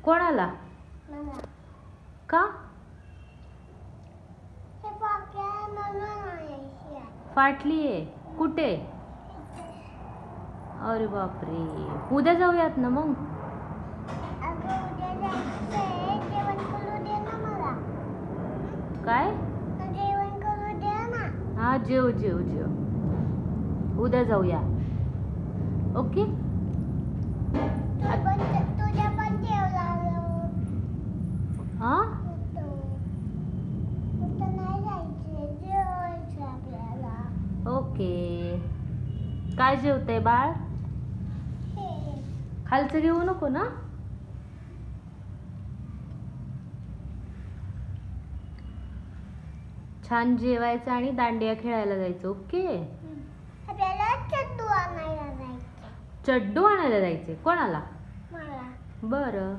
कोणाला? का? फाटली आहे कुठे? अरे बापरे, उद्या जाऊयात ना मग. काय? हा, जेव जेव जेव, उद्या जाऊया. ओके. हा, ओके. काय जेवतंय बाळ? खालचं घेऊ नको ना. छान जेवायचं आणि दांडिया खेळायला जायचं. ओके. चड्डू आणायला जायचे कोणाला? बरं.